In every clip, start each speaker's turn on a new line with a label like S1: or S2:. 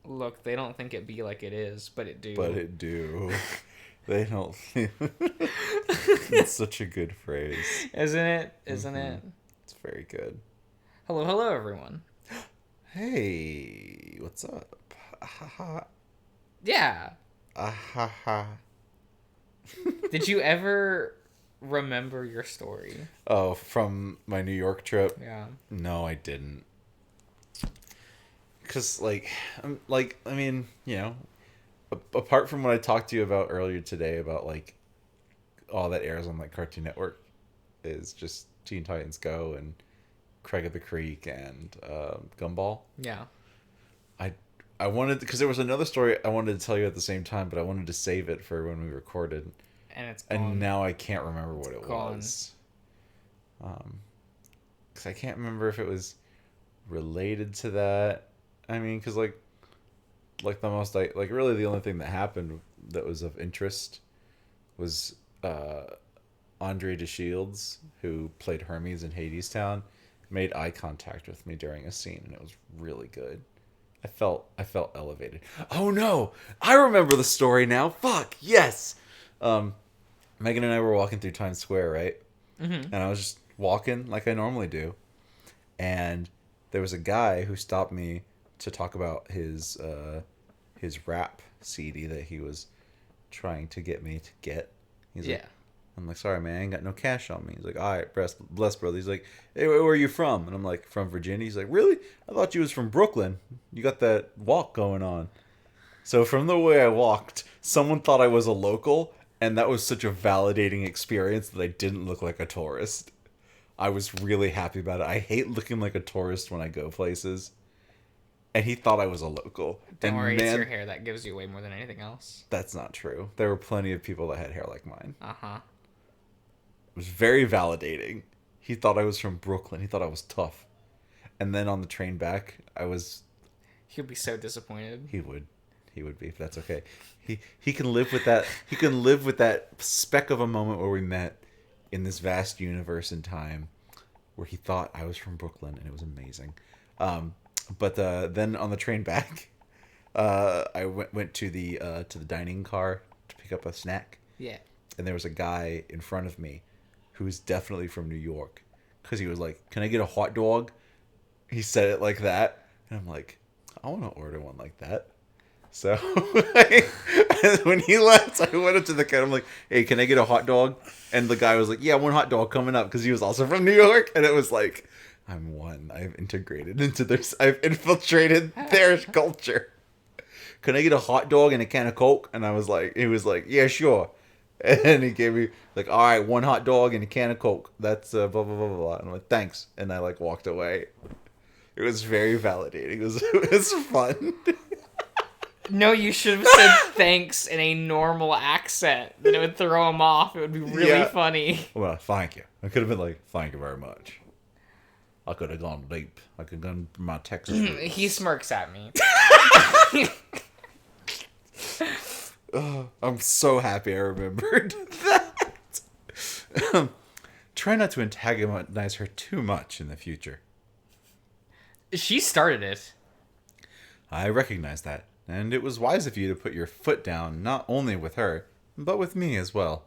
S1: Look, they don't think it be like it is, but it do.
S2: But it do. They don't. It's such a good phrase.
S1: Isn't it? Isn't it?
S2: It's very good.
S1: Hello, everyone.
S2: Hey, what's up?
S1: Yeah.
S2: Ahaha.
S1: Did you ever remember your story?
S2: Oh, from my New York trip?
S1: Yeah.
S2: No, I didn't. Because, I mean, apart from what I talked to you about earlier today about, all that airs on, Cartoon Network is just Teen Titans Go and Craig of the Creek and Gumball.
S1: Yeah.
S2: I wanted, because there was another story I wanted to tell you at the same time, but I wanted to save it for when we recorded.
S1: And it's gone.
S2: And now I can't remember what it was. Because I can't remember if it was related to that. I mean, because, the most, really the only thing that happened that was of interest was Andre DeShields, who played Hermes in Hadestown, made eye contact with me during a scene, and it was really good. I felt elevated. Oh no! I remember the story now. Fuck yes. Megan and I were walking through Times Square, right? Mm-hmm. And I was just walking like I normally do, and there was a guy who stopped me to talk about his rap CD that he was trying to get me to get. He's like, I'm like, sorry, man, I ain't got no cash on me. He's like, all right, bless, brother. He's like, hey, where are you from? And I'm like, from Virginia. He's like, really? I thought you was from Brooklyn. You got that walk going on. So from the way I walked, someone thought I was a local, and that was such a validating experience that I didn't look like a tourist. I was really happy about it. I hate looking like a tourist when I go places. And he thought I was a local.
S1: Don't worry, it's your hair that gives you way more than anything else.
S2: That's not true. There were plenty of people that had hair like mine.
S1: Uh-huh.
S2: It was very validating. He thought I was from Brooklyn. He thought I was tough. And then on the train back,
S1: He would be so disappointed.
S2: He would be, but that's okay. He can live with that. He can live with that speck of a moment where we met in this vast universe and time where he thought I was from Brooklyn, and it was amazing. But then on the train back, I went to the dining car to pick up a snack.
S1: Yeah.
S2: And there was a guy in front of me who was definitely from New York, because he was like, "Can I get a hot dog?" He said it like that, and I'm like, I want to order one like that. So when he left, I went up to the counter. I'm like, "Hey, can I get a hot dog?" And the guy was like, "Yeah, one hot dog coming up," because he was also from New York, and it was like, I've integrated into this. I've infiltrated their culture. Can I get a hot dog and a can of Coke? And he was like, yeah, sure. And he gave me all right, one hot dog and a can of Coke. That's blah, blah, blah, blah, blah. And I'm like, thanks. And I walked away. It was very validating. It was fun.
S1: No, you should have said thanks in a normal accent. Then it would throw him off. It would be really funny.
S2: Well, thank you. I could have been like, thank you very much. I could have gone deep. I could have gone my Texas roots.
S1: He smirks at me.
S2: I'm so happy I remembered that. Try not to antagonize her too much in the future.
S1: She started it.
S2: I recognize that, and it was wise of you to put your foot down not only with her, but with me as well.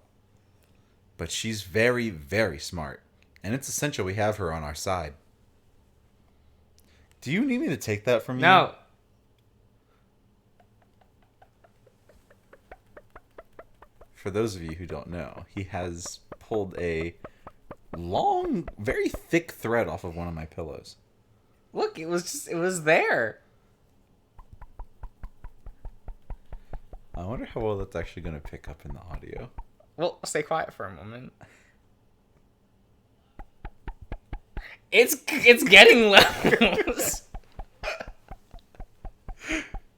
S2: But she's very, very smart, and it's essential we have her on our side. Do you need me to take that from you?
S1: No.
S2: For those of you who don't know, he has pulled a long, very thick thread off of one of my pillows.
S1: Look, it was there.
S2: I wonder how well that's actually going to pick up in the audio.
S1: Well, stay quiet for a moment. It's getting levels.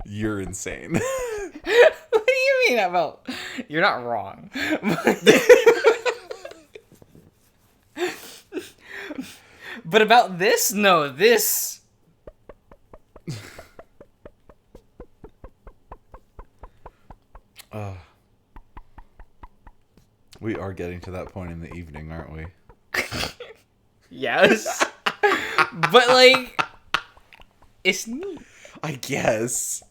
S2: You're insane.
S1: What do you mean about? You're not wrong. But about this, no, this.
S2: We are getting to that point in the evening, aren't we?
S1: Yes. But, like, it's neat.
S2: I guess.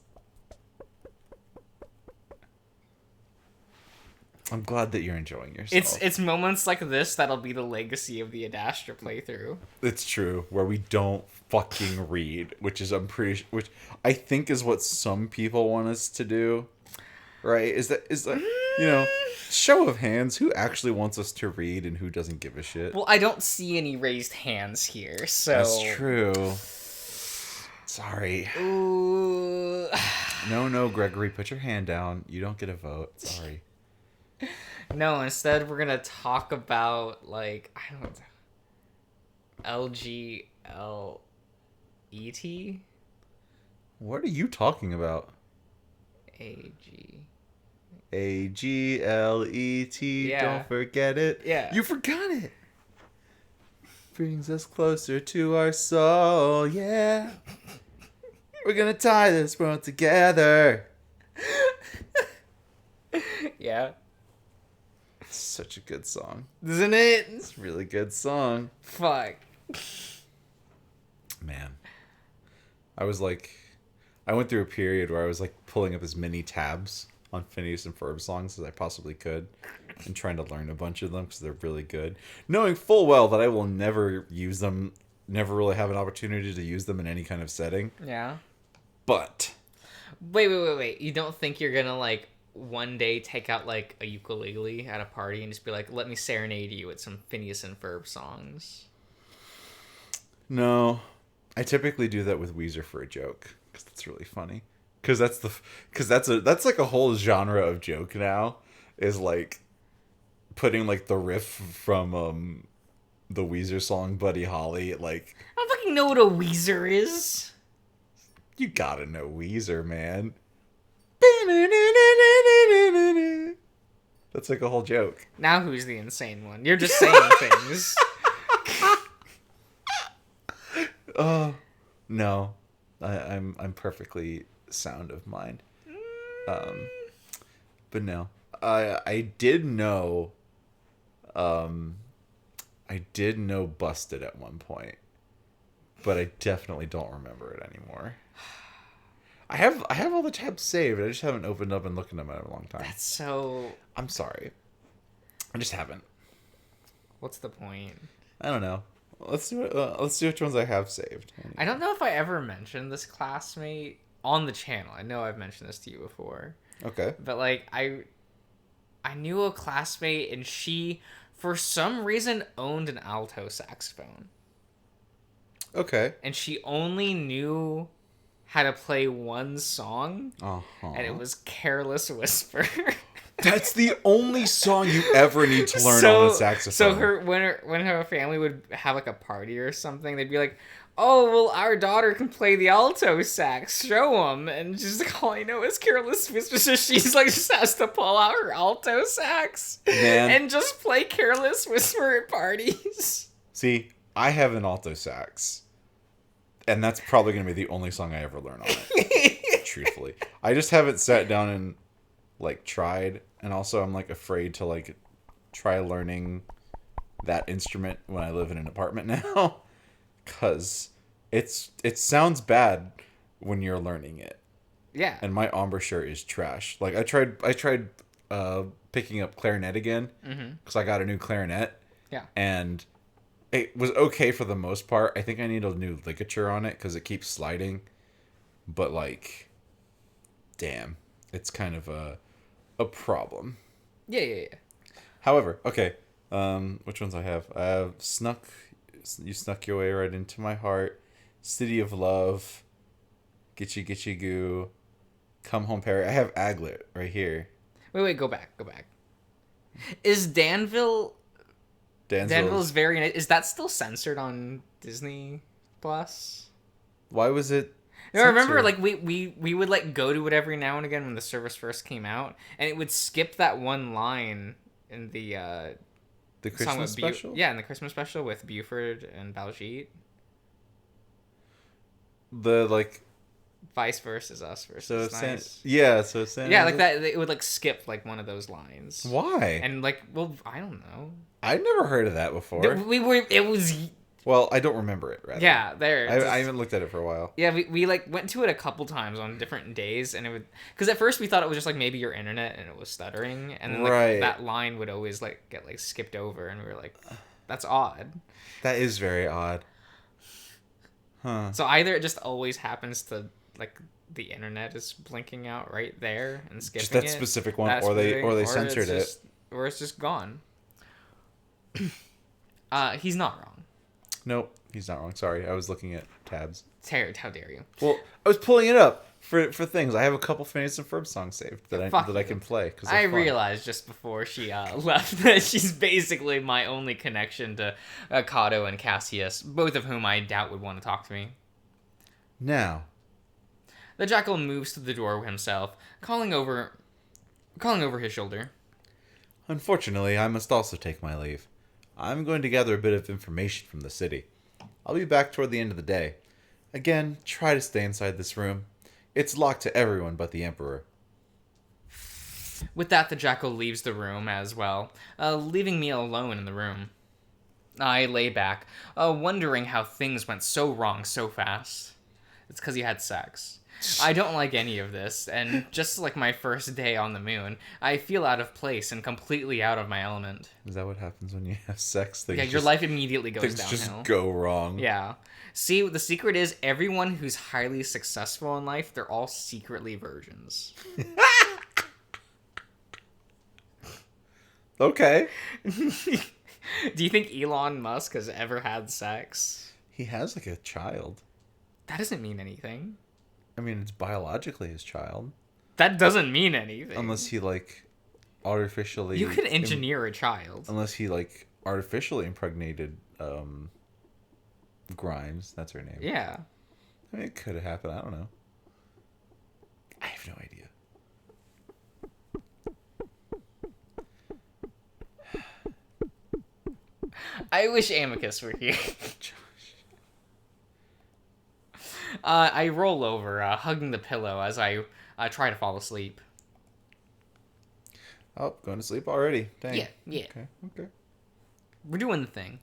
S2: I'm glad that you're enjoying yourself.
S1: It's moments like this that'll be the legacy of the Adastra playthrough.
S2: It's true, where we don't fucking read, which which I think is what some people want us to do, right? Is that show of hands, who actually wants us to read and who doesn't give a shit?
S1: Well, I don't see any raised hands here, so
S2: That's true. Sorry.
S1: Ooh.
S2: No, Gregory, put your hand down. You don't get a vote. Sorry.
S1: No, instead we're gonna talk about like I don't LGLET
S2: What are you talking about?
S1: AG.
S2: AGLET.
S1: Yeah.
S2: Don't forget it.
S1: Yeah.
S2: You forgot it. Brings us closer to our soul. Yeah. We're gonna tie this world together.
S1: Yeah.
S2: It's such a good song.
S1: Isn't it?
S2: It's a really good song.
S1: Fuck.
S2: Man. I went through a period where I was like pulling up as many tabs on Phineas and Ferb songs as I possibly could and trying to learn a bunch of them because they're really good. Knowing full well that I will never use them, never really have an opportunity to use them in any kind of setting.
S1: Yeah.
S2: But.
S1: Wait. You don't think you're gonna like one day take out like a ukulele at a party and just be like, let me serenade you with some Phineas and Ferb songs?
S2: No. I typically do that with Weezer for a joke because that's really funny. Because that's like a whole genre of joke now, is like putting like the riff from the Weezer song Buddy Holly. Like,
S1: I don't fucking know what a Weezer is.
S2: You gotta know Weezer, man. That's like a whole joke.
S1: Now who's the insane one? You're just saying things.
S2: Oh no, I'm perfectly sound of mind. But no, I did know Busted at one point, but I definitely don't remember it anymore. I have all the tabs saved. I just haven't opened up and looked at them in a long time.
S1: That's so.
S2: I'm sorry. I just haven't.
S1: What's the point?
S2: I don't know. Let's do it. Let's see which ones I have saved.
S1: I don't know if I ever mentioned this classmate on the channel. I know I've mentioned this to you before.
S2: Okay.
S1: But like I knew a classmate and she for some reason owned an alto saxophone.
S2: Okay.
S1: And she only knew how to play one song.
S2: Uh-huh.
S1: And it was Careless Whisper.
S2: That's the only song you ever need to learn on a saxophone.
S1: So when her family would have like a party or something, they'd be like, "Oh, well, our daughter can play the alto sax. Show them." And she's like, "All I know is Careless Whisper." So she's like, just has to pull out her alto sax and just play Careless Whisper at parties.
S2: See, I have an alto sax, and that's probably gonna be the only song I ever learn on it. Truthfully, I just haven't sat down and like tried, and also I'm like afraid to like try learning that instrument when I live in an apartment now, because it sounds bad when you're learning it.
S1: Yeah.
S2: And my embouchure is trash. Like I tried picking up clarinet again because I got a new clarinet.
S1: Yeah.
S2: And it was okay for the most part. I think I need a new ligature on it because it keeps sliding. But like, damn, it's kind of a problem.
S1: Yeah.
S2: However, okay, which ones I have? I have You Snuck Your Way Right Into My Heart, City of Love, Gitchy Gitchy Goo, Come Home Perry. I have Aglet right here.
S1: Wait, go back. Is Danville's very nice. Is that still censored on Disney Plus?
S2: Why was it?
S1: No, I remember like we would like go to it every now and again when the service first came out, and it would skip that one line in the
S2: Christmas special.
S1: In the Christmas special with Buford and Baljeet.
S2: The like.
S1: Vice versus us versus nice.
S2: So
S1: like that. It would like skip like one of those lines.
S2: Why?
S1: And like, well, I don't know.
S2: I never heard of that before.
S1: It was
S2: Well, I don't remember it, rather.
S1: Yeah, there.
S2: I haven't looked at it for a while.
S1: Yeah, we like went to it a couple times on different days, and it would because at first we thought it was just like maybe your internet and it was stuttering, and then like
S2: Right.
S1: that line would always like get like skipped over, and we were like, that's odd.
S2: That is very odd. Huh.
S1: So either it just always happens to like the internet is blinking out right there and skipping
S2: Just that
S1: it,
S2: specific one,
S1: that
S2: or they
S1: specific-
S2: censored it.
S1: or it's just gone. He's not wrong.
S2: Nope, he's not wrong. Sorry, I was looking at tabs.
S1: How dare you?
S2: Well, I was pulling it up for things. I have a couple Phineas and Ferb songs saved that
S1: Fuck
S2: I
S1: you.
S2: can play. Cause
S1: I
S2: they're fun.
S1: realized just before she left that she's basically my only connection to Kato and Cassius, both of whom I doubt would want to talk to me.
S2: Now,
S1: The jackal moves to the door himself, calling over his shoulder.
S2: unfortunately, I must also take my leave. I'm going to gather a bit of information from the city. I'll be back toward the end of the day. Again, try to stay inside this room. It's locked to everyone but the Emperor.
S1: With that, the jackal leaves the room as well, leaving me alone in the room. I lay back, wondering how things went so wrong so fast. It's because he had sex. I don't like any of this, and just like my first day on the moon, I feel out of place and completely out of my element.
S2: Is that what happens when you have sex?
S1: Yeah, your life immediately goes
S2: things
S1: downhill.
S2: just go wrong.
S1: Yeah. See, the secret is everyone who's highly successful in life, they're all secretly virgins.
S2: Okay.
S1: Do you think Elon Musk has ever had sex?
S2: He has like a child.
S1: That doesn't mean anything.
S2: I mean, it's biologically his child.
S1: That doesn't mean anything.
S2: Unless he like artificially
S1: you can engineer a child.
S2: unless he like artificially impregnated Grimes, that's her name.
S1: Yeah.
S2: I mean, it could have happened. I don't know. I have no idea.
S1: I wish Amicus were here. I roll over, hugging the pillow as I try to fall asleep.
S2: Oh, going to sleep already. Dang.
S1: Yeah.
S2: Okay.
S1: We're doing the thing.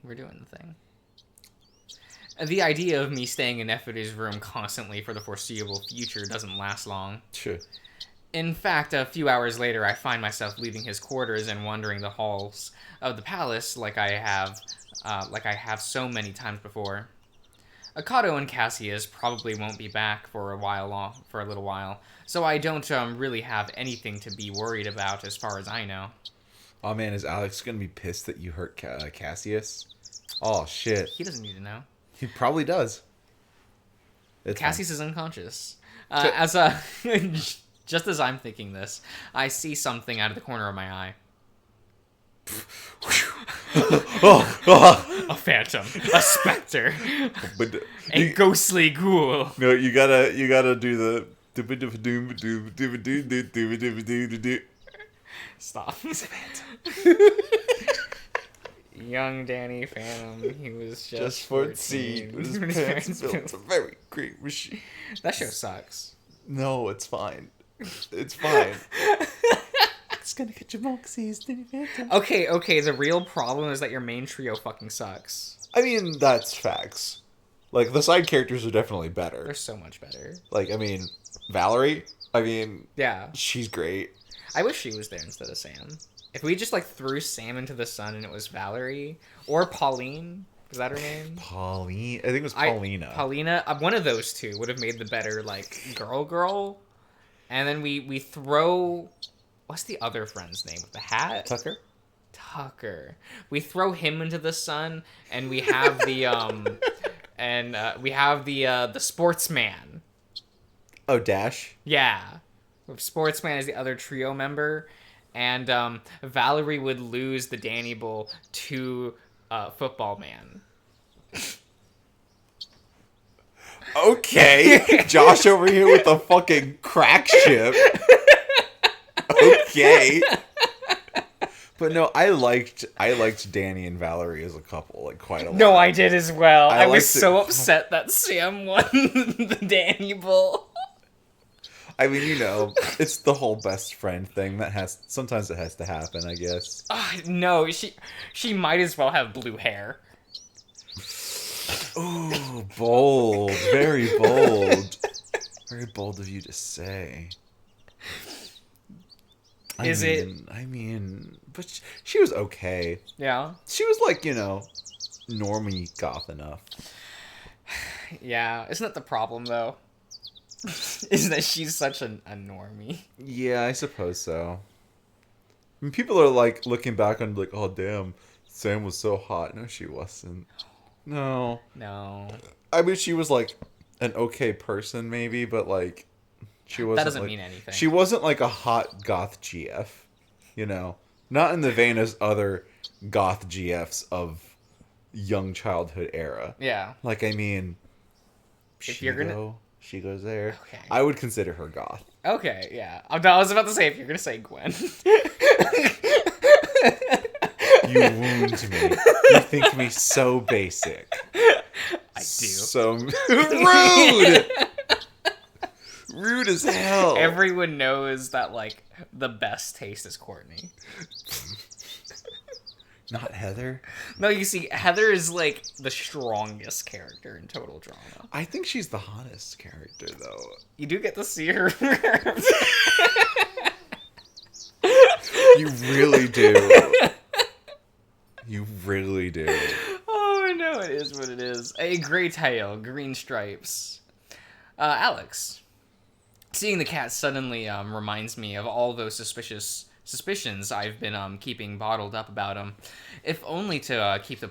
S1: The idea of me staying in Nefertiti's room constantly for the foreseeable future doesn't last long.
S2: Sure.
S1: In fact, a few hours later, I find myself leaving his quarters and wandering the halls of the palace like I have so many times before. Akato and Cassius probably won't be back for a little while, so I don't really have anything to be worried about as far as I know.
S2: Oh man, is Alex gonna be pissed that you hurt Cassius? Oh shit.
S1: He doesn't need to know.
S2: He probably does. It's
S1: Cassius is unconscious.
S2: So-
S1: Just as I'm thinking this, I see something out of the corner of my eye.
S2: oh.
S1: A phantom, a specter,
S2: But
S1: a ghostly ghoul.
S2: no, you gotta do the.
S1: Stop. Young Danny Phantom, he was just 14.
S2: But his parents built a very great machine.
S1: That show sucks.
S2: No, it's fine. It's fine. It's gonna get your moxies, Danny Phantom.
S1: Okay, the real problem is that your main trio fucking sucks.
S2: I mean, that's facts. Like, the side characters are definitely
S1: They're
S2: better.
S1: so much better.
S2: Like, I mean, Valerie,
S1: Yeah.
S2: she's great.
S1: I wish she was there instead of Sam. If we just, like, threw Sam into the sun and it was Valerie, or Pauline, was that her name?
S2: Pauline? I think it was Paulina.
S1: Paulina, one of those two would have made the better, like, girl. And then we throw... What's the other friend's name with the hat? Tucker. We throw him into the sun, and we have the the sportsman.
S2: Oh, Dash?
S1: Yeah, sportsman is the other trio member, and Valerie would lose the Danny Bull to football man.
S2: Okay. Josh over here with the fucking crack ship. Okay. But no, I liked Danny and Valerie as a couple, like, quite a lot.
S1: No, I did as well. I was
S2: liked
S1: so
S2: it.
S1: upset that Sam won the Danny Bull.
S2: I mean, it's the whole best friend thing sometimes it has to happen, I guess.
S1: No, she might as well have blue hair.
S2: Ooh, bold. Very bold. Very bold of you to say. I mean, but she was okay.
S1: Yeah.
S2: She was like, normie goth enough.
S1: Yeah. Isn't that the problem, though? Is that she's such a normie.
S2: Yeah, I suppose so. I mean, people are like looking back on like, oh damn, Sam was so hot. No, she wasn't. No.
S1: No.
S2: I mean, she was like an okay person, maybe, but like, she wasn't.
S1: That doesn't
S2: like,
S1: mean anything.
S2: She wasn't like a hot goth GF, not in the vein as other goth GFs of young childhood era.
S1: Yeah.
S2: Like, I mean,
S1: If you're gonna...
S2: she goes there.
S1: Okay.
S2: I would consider her goth.
S1: Okay, yeah. I was about to say, if you're gonna say Gwen.
S2: You wound me. You think me so basic.
S1: I do.
S2: So rude! Rude as hell.
S1: Everyone knows that, like, the best taste is Courtney.
S2: Not Heather?
S1: No, you see, Heather is, like, the strongest character in total drama.
S2: I think she's the hottest character, though.
S1: You do get to see her.
S2: You really do. You really do.
S1: Oh, no, it is what it is. A gray tail, green stripes. Alex. Seeing the cat suddenly reminds me of all those suspicions I've been keeping bottled up about him. If only to keep the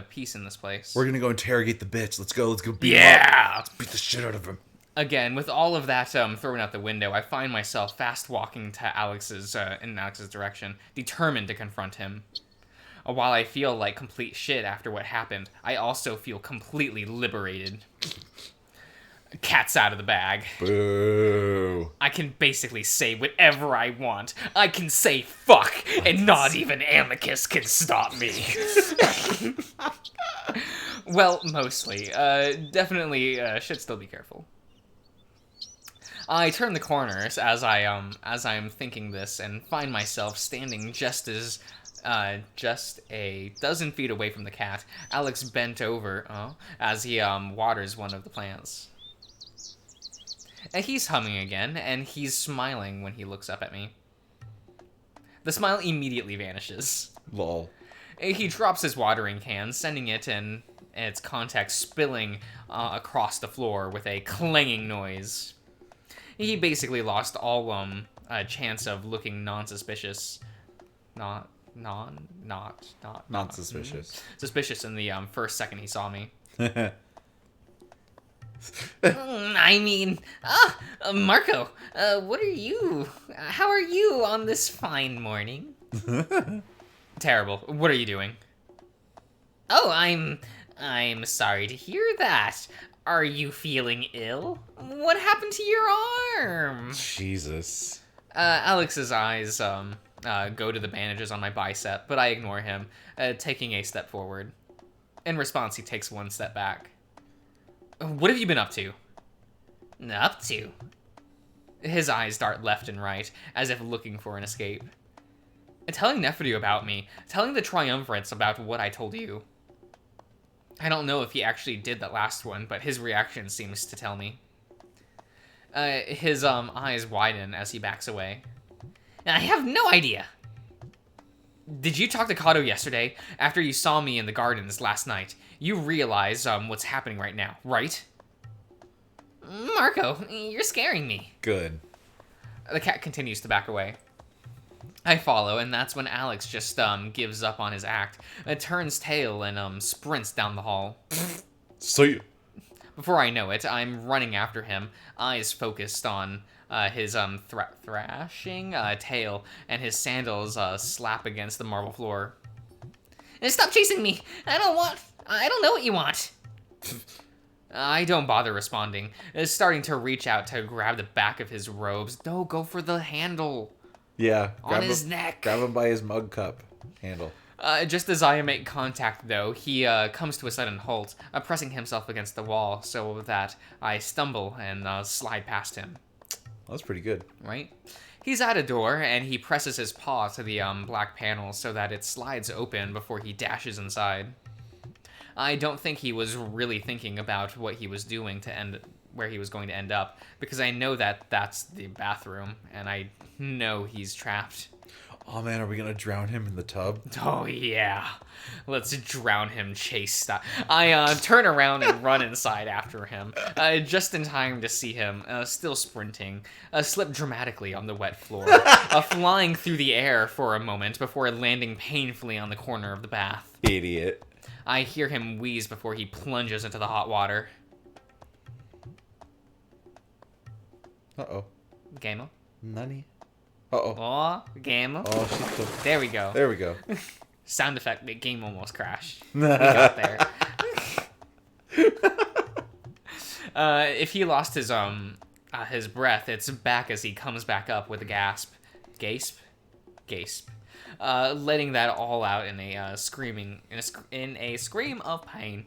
S1: peace in this place.
S2: We're gonna go interrogate the bitch. Let's go beat him up. Let's beat the shit out of him.
S1: Again, with all of that thrown out the window, I find myself fast walking to in Alex's direction, determined to confront him. While I feel like complete shit after what happened, I also feel completely liberated. Cat's out of the bag.
S2: Boo.
S1: I can basically say whatever I want. I can say fuck, and not even Amicus can stop me. Well, mostly. Definitely should still be careful. I turn the corners as I'm thinking this and find myself standing just a dozen feet away from the cat. Alex bent over as he waters one of the plants. And he's humming again, and he's smiling when he looks up at me. The smile immediately vanishes.
S2: Lol.
S1: He drops his watering can, sending it and its contents spilling across the floor with a clanging noise. He basically lost all chance of looking non-suspicious. Not
S2: suspicious.
S1: Suspicious in the first second he saw me. I mean, Marco, what are you? How are you on this fine morning? Terrible. What are you doing? Oh, I'm sorry to hear that. Are you feeling ill? What happened to your arm?
S2: Jesus.
S1: Alex's eyes go to the bandages on my bicep, but I ignore him, taking a step forward. In response, he takes one step back. What have you been up to? Up to? His eyes dart left and right, as if looking for an escape. Telling Nephew about me, telling the triumvirates about what I told you. I don't know if he actually did that last one, but his reaction seems to tell me. His eyes widen as he backs away. I have no idea. Did you talk to Kato yesterday, after you saw me in the gardens last night? You realize what's happening right now, right? Marco, you're scaring me.
S2: Good.
S1: The cat continues to back away. I follow, and that's when Alex just gives up on his act, turns tail, and sprints down the hall.
S2: So you...
S1: Before I know it, I'm running after him, eyes focused on his thrashing tail, and his sandals slap against the marble floor. Stop chasing me! I don't know what you want. I don't bother responding, starting to reach out to grab the back of his robes. No, go for the handle.
S2: Yeah.
S1: On his neck.
S2: Grab him by his mug cup handle.
S1: Just as I make contact, though, he comes to a sudden halt, pressing himself against the wall so that I stumble and slide past him.
S2: That's pretty good.
S1: Right? He's at a door, and he presses his paw to the black panel so that it slides open before he dashes inside. I don't think he was really thinking about what he was doing to end where he was going to end up, because I know that that's the bathroom, and I know he's trapped.
S2: Oh man, are we gonna drown him in the tub?
S1: Oh yeah, let's drown him, chase style. I turn around and run inside after him, just in time to see him, still sprinting, slip dramatically on the wet floor, flying through the air for a moment before landing painfully on the corner of the bath.
S2: Idiot.
S1: I hear him wheeze before he plunges into the hot water.
S2: Uh-oh.
S1: Game-o?
S2: Nani? Uh-oh.
S1: Oh, game-o?
S2: Oh, she's still...
S1: There we go.
S2: There we go.
S1: Sound effect, the game almost crashed. We got there. If he lost his breath, it's back as he comes back up with a gasp. Gasp? Gasp. Letting that all out in a screaming, in a scream of pain.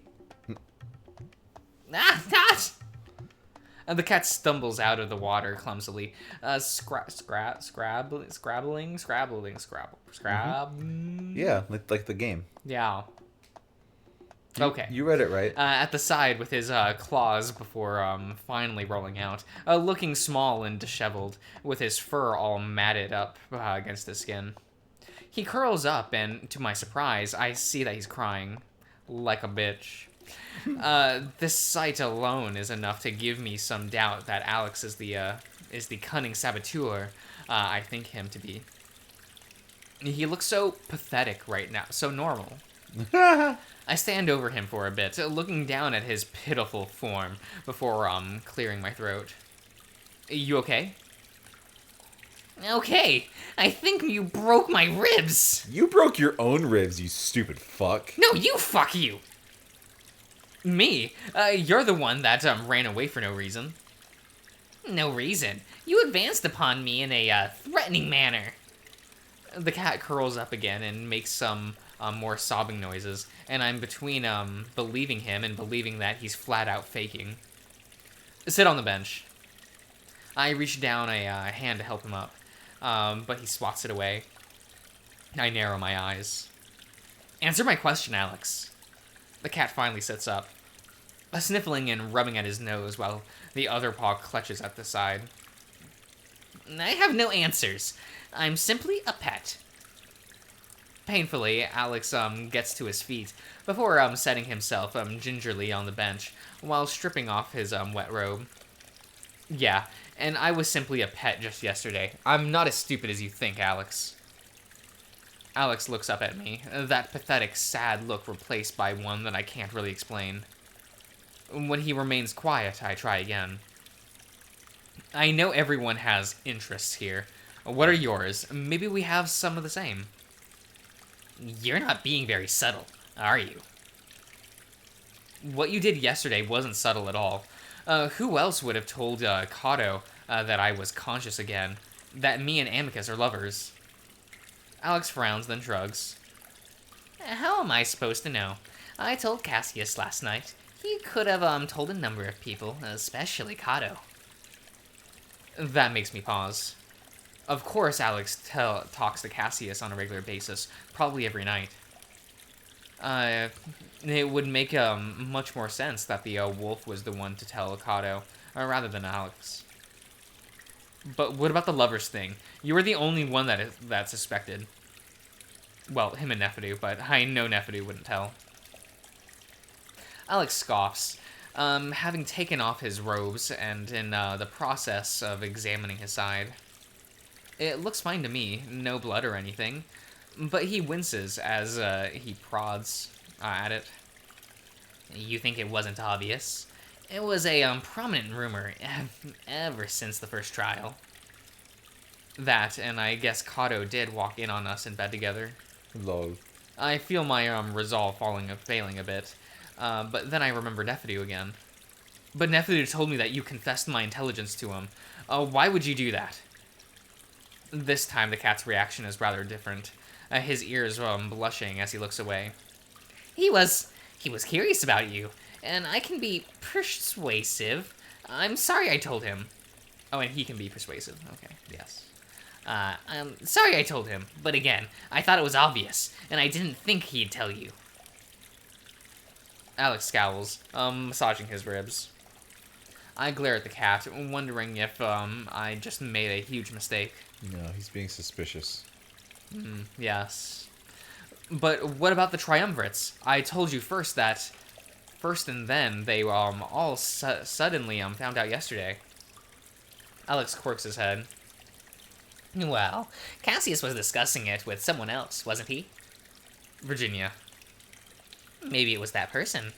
S1: The cat stumbles out of the water clumsily, scrabbling.
S2: Yeah, like the game.
S1: Yeah. Okay.
S2: You read it right.
S1: At the side with his claws before finally rolling out, looking small and disheveled, with his fur all matted up against the skin. He curls up, and to my surprise, I see that he's crying like a bitch. This sight alone is enough to give me some doubt that Alex is the cunning saboteur I think him to be. He looks so pathetic right now, so normal. I stand over him for a bit, looking down at his pitiful form before clearing my throat. You okay? Okay, I think you broke my ribs.
S2: You broke your own ribs, you stupid fuck.
S1: No, you fuck you. Me? You're the one that ran away for no reason. No reason. You advanced upon me in a threatening manner. The cat curls up again and makes some more sobbing noises, and I'm between believing him and believing that he's flat out faking. Sit on the bench. I reach down a hand to help him up, but he swats it away. I narrow my eyes. Answer my question, Alex. The cat finally sits up, sniffling and rubbing at his nose while the other paw clutches at the side. I have no answers. I'm simply a pet. Painfully, Alex gets to his feet before setting himself gingerly on the bench while stripping off his wet robe. Yeah, and I was simply a pet just yesterday. I'm not as stupid as you think, Alex. Alex looks up at me, that pathetic, sad look replaced by one that I can't really explain. When he remains quiet, I try again. I know everyone has interests here. What are yours? Maybe we have some of the same. You're not being very subtle, are you? What you did yesterday wasn't subtle at all. Who else would have told Kato that I was conscious again? That me and Amicus are lovers? Alex frowns, then shrugs. How am I supposed to know? I told Cassius last night. He could have told a number of people, especially Kato. That makes me pause. Of course Alex talks to Cassius on a regular basis, probably every night. It would make much more sense that the wolf was the one to tell Kato, rather than Alex. But what about the lovers thing? You were the only one that suspected. Well, him and Neferu, but I know Neferu wouldn't tell. Alex scoffs, having taken off his robes and in the process of examining his side. It looks fine to me, no blood or anything, but he winces as he prods at it. You think it wasn't obvious? It was a prominent rumor ever since the first trial. That, and I guess Kato did walk in on us in bed together.
S2: Lol.
S1: I feel my resolve failing a bit, but then I remember Neferu again. But Neferu told me that you confessed my intelligence to him. Why would you do that? This time the cat's reaction is rather different. His ears blushing as he looks away. He was curious about you, and I can be persuasive. I'm sorry I told him. Oh, and he can be persuasive. Okay, yes. I'm sorry I told him, but again, I thought it was obvious, and I didn't think he'd tell you. Alex scowls, massaging his ribs. I glare at the cat, wondering if, I just made a huge mistake.
S2: No, he's being suspicious.
S1: Yes. But what about the triumvirates? I told you first and then they, all suddenly, found out yesterday. Alex quirks his head.
S3: Well, Cassius was discussing it with someone else, wasn't he?
S1: Virginia.
S3: Maybe it was that person.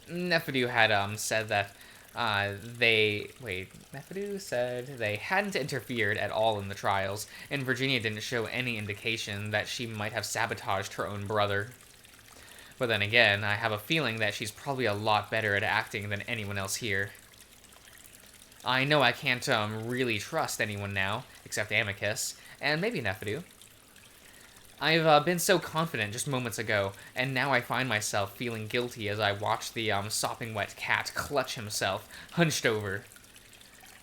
S1: Nephew had, said that, Nephew said they hadn't interfered at all in the trials, and Virginia didn't show any indication that she might have sabotaged her own brother. But then again, I have a feeling that she's probably a lot better at acting than anyone else here. I know I can't, really trust anyone now, except Amicus, and maybe Nephew. I've been so confident just moments ago, and now I find myself feeling guilty as I watch the sopping wet cat clutch himself, hunched over.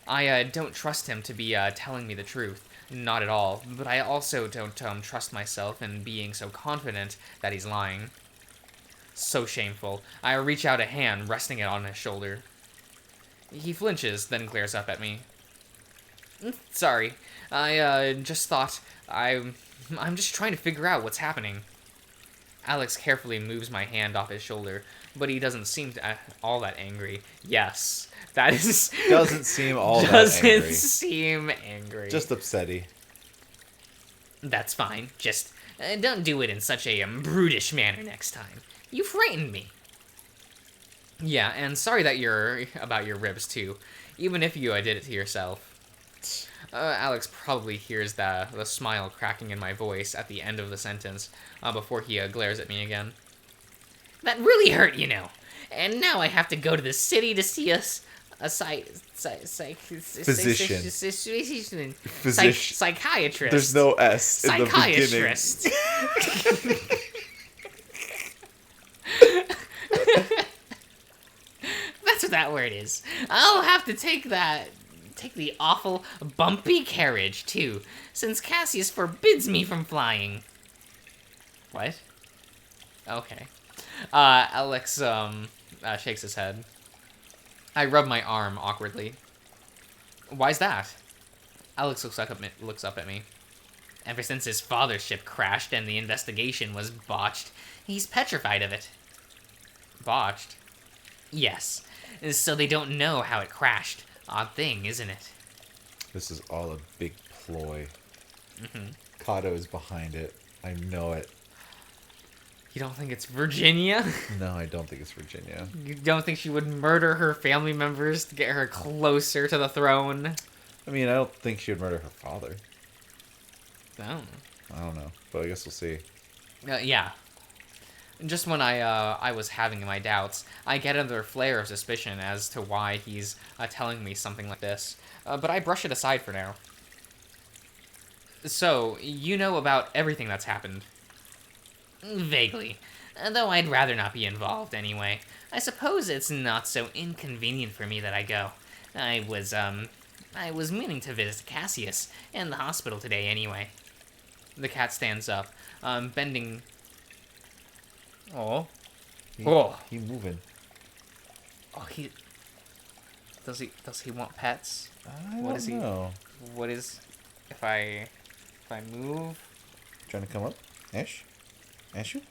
S1: I don't trust him to be telling me the truth, not at all, but I also don't trust myself in being so confident that he's lying. So shameful. I reach out a hand, resting it on his shoulder. He flinches, then glares up at me. Sorry, I just thought I'm just trying to figure out what's happening. Alex carefully moves my hand off his shoulder, but he doesn't seem all that angry. Yes, that is...
S2: Doesn't seem all that
S1: Doesn't
S2: angry.
S1: seem angry.
S2: Just upsetty.
S3: That's fine. Just don't do it in such a brutish manner next time. You frightened me.
S1: Yeah, and sorry that you're... about your ribs, too. Even if you did it to yourself. Alex probably hears the smile cracking in my voice at the end of the sentence before he glares at me again.
S3: That really hurt, you know. And now I have to go to the city to see a
S2: Physician.
S3: Psychiatrist.
S2: There's no S in the beginning.
S3: Psychiatrist. That's what that word is. I'll have to take the awful bumpy carriage, too, since Cassius forbids me from flying.
S1: What? Okay. Alex, shakes his head. I rub my arm awkwardly. Why's that? Alex looks up at me.
S3: Ever since his father's ship crashed and the investigation was botched, he's petrified of it.
S1: Botched?
S3: Yes, so they don't know how it crashed. Odd thing, isn't it?
S2: This is all a big ploy.
S1: Mm-hmm.
S2: Kato is behind it. I know it.
S1: You don't think it's Virginia?
S2: No, I don't think it's Virginia.
S1: You don't think she would murder her family members to get her closer to the throne?
S2: I mean, I don't think she would murder her father.
S1: No.
S2: I don't know, but I guess we'll see.
S1: Yeah. Just when I was having my doubts, I get another flare of suspicion as to why he's telling me something like this. But I brush it aside for now. So, you know about everything that's happened?
S3: Vaguely. Though I'd rather not be involved anyway. I suppose it's not so inconvenient for me that I go. I was meaning to visit Cassius in the hospital today anyway.
S1: The cat stands up, bending...
S2: Oh. He moving.
S1: Oh, he... Does he want pets?
S2: I don't know.
S1: What is... If I move...
S2: Trying to come up? Ash? Ashu?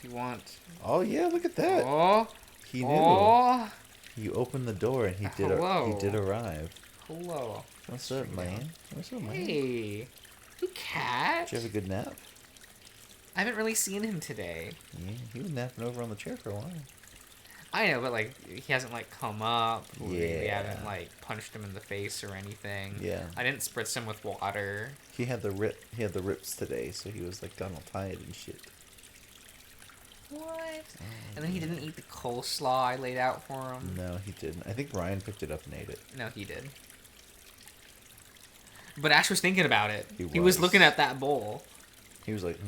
S1: You want...
S2: Oh, yeah, look at that.
S1: Oh!
S2: He knew.
S1: Oh!
S2: You opened the door and he did arrive.
S1: Hello.
S2: What's up, man? What's up, man?
S1: Hey! Hey, cat!
S2: Did you have a good nap?
S1: I haven't really seen him today.
S2: Yeah, he was napping over on the chair for a while.
S1: I know, but, like, he hasn't, like, come up. We
S2: Yeah.
S1: haven't, like, punched him in the face or anything.
S2: Yeah.
S1: I didn't spritz him with water.
S2: He had the rips today, so he was like got all tired and shit.
S1: What? And then he didn't eat the coleslaw I laid out for him.
S2: No, he didn't. I think Ryan picked it up and ate it.
S1: No, he did. But Ash was thinking about it.
S2: He
S1: He was
S2: was.
S1: looking at that bowl.
S2: He was like,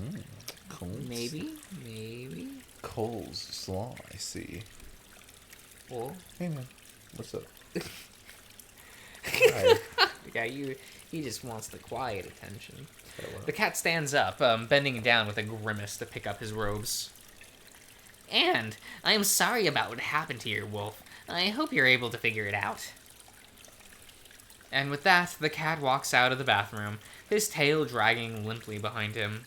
S2: Cole's.
S1: Maybe.
S2: Cole's slaw, I see.
S1: Well,
S2: Hey man, what's up?
S1: yeah, he just wants the quiet attention. The cat stands up, bending down with a grimace to pick up his robes.
S3: And I am sorry about what happened to your wolf. I hope you're able to figure it out.
S1: And with that, the cat walks out of the bathroom, his tail dragging limply behind him.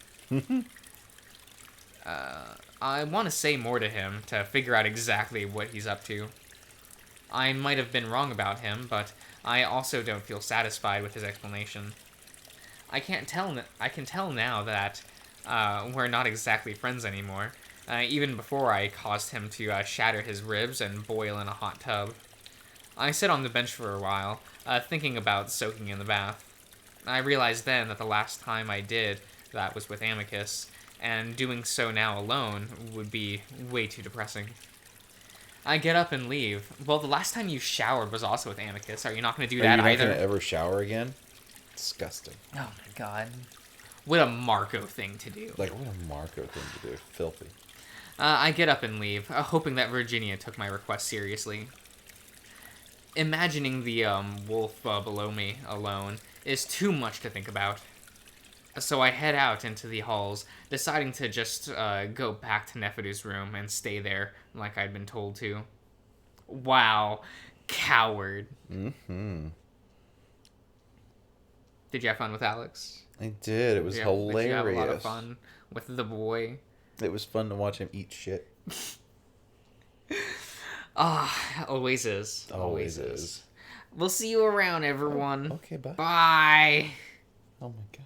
S1: I want to say more to him to figure out exactly what he's up to. I might have been wrong about him, but I also don't feel satisfied with his explanation. I can tell now that we're not exactly friends anymore, even before I caused him to shatter his ribs and boil in a hot tub. I sat on the bench for a while, thinking about soaking in the bath. I realized then that the last time I did that was with Amicus, and doing so now alone would be way too depressing. I get up and leave. Well, the last time you showered was also with Amicus. Are you not going to do that
S2: Are you
S1: either?
S2: not gonna ever shower again? Disgusting.
S1: Oh my god. What a Marco thing to do.
S2: Like, what a Marco thing to do. Filthy.
S1: I get up and leave, hoping that Virginia took my request seriously. Imagining the wolf below me alone is too much to think about. So I head out into the halls, deciding to just go back to Nefidu's room and stay there like I'd been told to. Wow. Coward.
S2: Mm-hmm.
S1: Did you have fun with Alex?
S2: I did. It was hilarious.
S1: Did you have a lot of fun with the boy?
S2: It was fun to watch him eat shit.
S1: Always is.
S2: Always is.
S1: We'll see you around, everyone.
S2: Okay, bye.
S1: Bye.
S2: Oh my god.